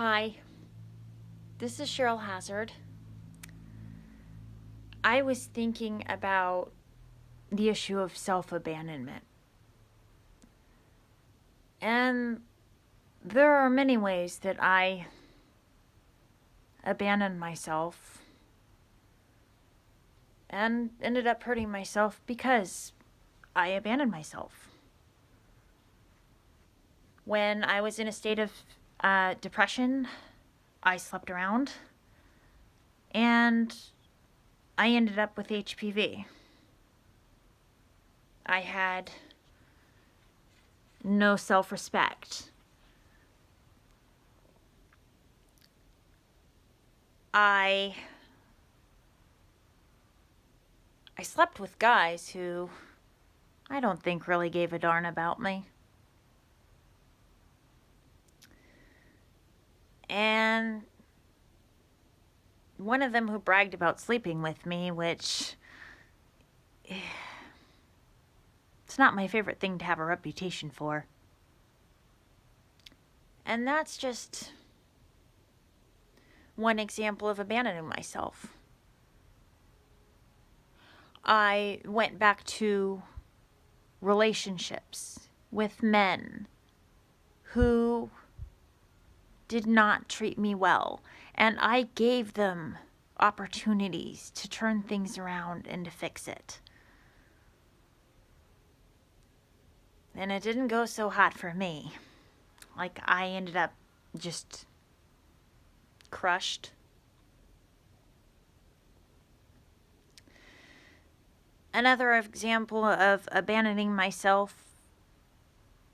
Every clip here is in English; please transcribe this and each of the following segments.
Hi, this is Cheryl Hazzard. I was thinking about the issue of self-abandonment. And there are many ways that I abandoned myself and ended up hurting myself because I abandoned myself. When I was in a state of depression, I slept around and I ended up with HPV. I had no self-respect. I slept with guys who I don't think really gave a darn about me. And one of them who bragged about sleeping with me, which it's not my favorite thing to have a reputation for. And that's just one example of abandoning myself. I went back to relationships with men who did not treat me well, and I gave them opportunities to turn things around and to fix it. And it didn't go so hot for me. Like, I ended up just crushed. Another example of abandoning myself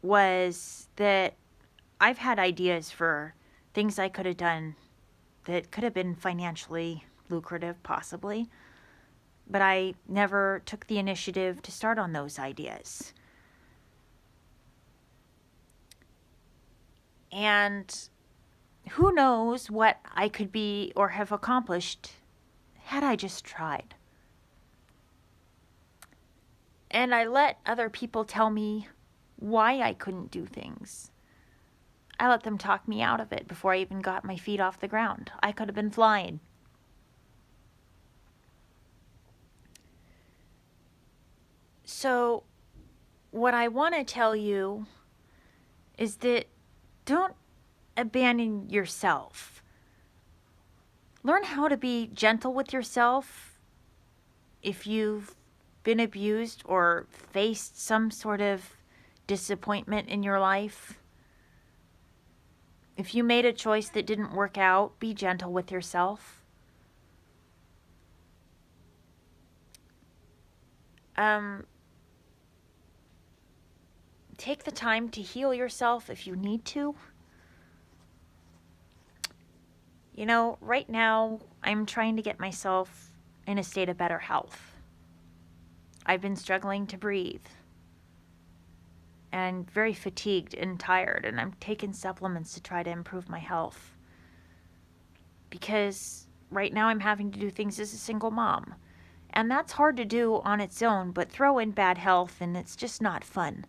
was that I've had ideas for things I could have done that could have been financially lucrative, possibly, but I never took the initiative to start on those ideas. And who knows what I could be or have accomplished had I just tried. And I let other people tell me why I couldn't do things. I let them talk me out of it before I even got my feet off the ground. I could have been flying. So, what I want to tell you is that don't abandon yourself. Learn how to be gentle with yourself if you've been abused or faced some sort of disappointment in your life. If you made a choice that didn't work out, be gentle with yourself. Take the time to heal yourself if you need to. You know, right now, I'm trying to get myself in a state of better health. I've been struggling to breathe and very fatigued and tired, and I'm taking supplements to try to improve my health. Because right now I'm having to do things as a single mom. And that's hard to do on its own, but throw in bad health and it's just not fun.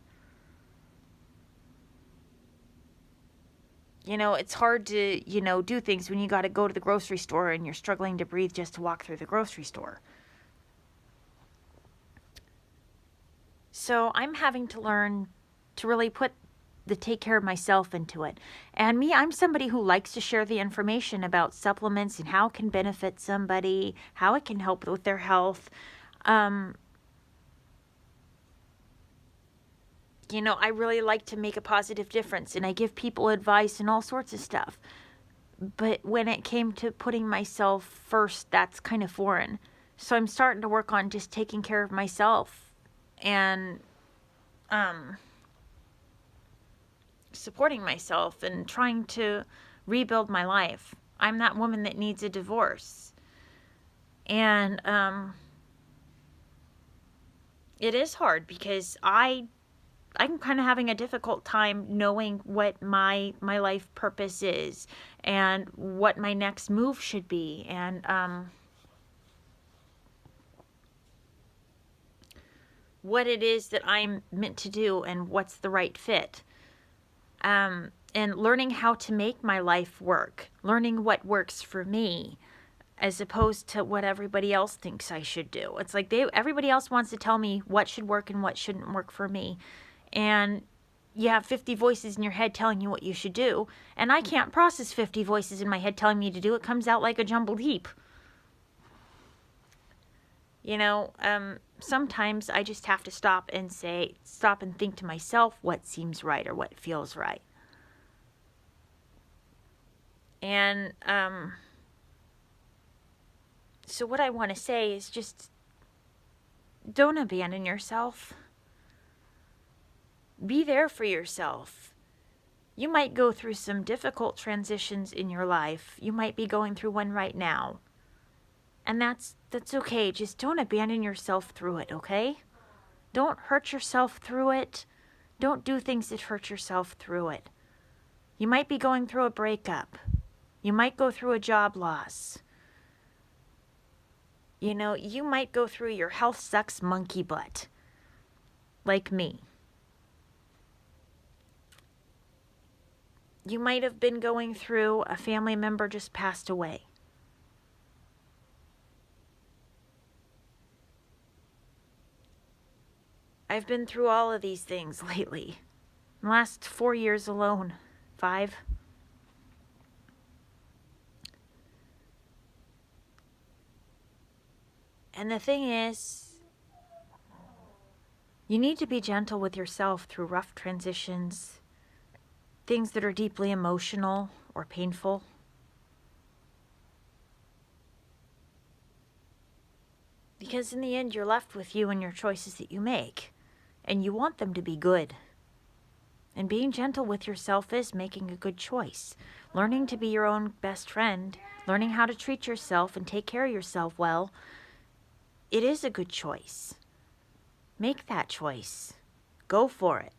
You know, it's hard to, do things when you got to go to the grocery store and you're struggling to breathe just to walk through the grocery store. So I'm having to learn to really put the take care of myself into it. And me, I'm somebody who likes to share the information about supplements and how it can benefit somebody, how it can help with their health. I really like to make a positive difference, and I give people advice and all sorts of stuff. But when it came to putting myself first, that's kind of foreign. So I'm starting to work on just taking care of myself and supporting myself and trying to rebuild my life. I'm that woman that needs a divorce. And it is hard because I'm kind of having a difficult time knowing what my life purpose is and what my next move should be, and what it is that I'm meant to do and what's the right fit. And and learning how to make my life work, learning what works for me, as opposed to what everybody else thinks I should do. It's like everybody else wants to tell me what should work and what shouldn't work for me. And you have 50 voices in your head telling you what you should do, and I can't process 50 voices in my head telling me to do. It comes out like a jumbled heap. Sometimes I just have to stop and think to myself what seems right or what feels right. And so what I want to say is just don't abandon yourself. Be there for yourself. You might go through some difficult transitions in your life. You might be going through one right now. And that's okay. Just don't abandon yourself through it, okay? Don't hurt yourself through it. Don't do things that hurt yourself through it. You might be going through a breakup. You might go through a job loss. You might go through your health sucks monkey butt, like me. You might have been going through a family member just passed away. I've been through all of these things lately. The last 4 years alone. 5. And the thing is, you need to be gentle with yourself through rough transitions, things that are deeply emotional or painful. Because in the end, you're left with you and your choices that you make, and you want them to be good. And being gentle with yourself is making a good choice. Learning to be your own best friend, learning how to treat yourself and take care of yourself well, it is a good choice. Make that choice. Go for it.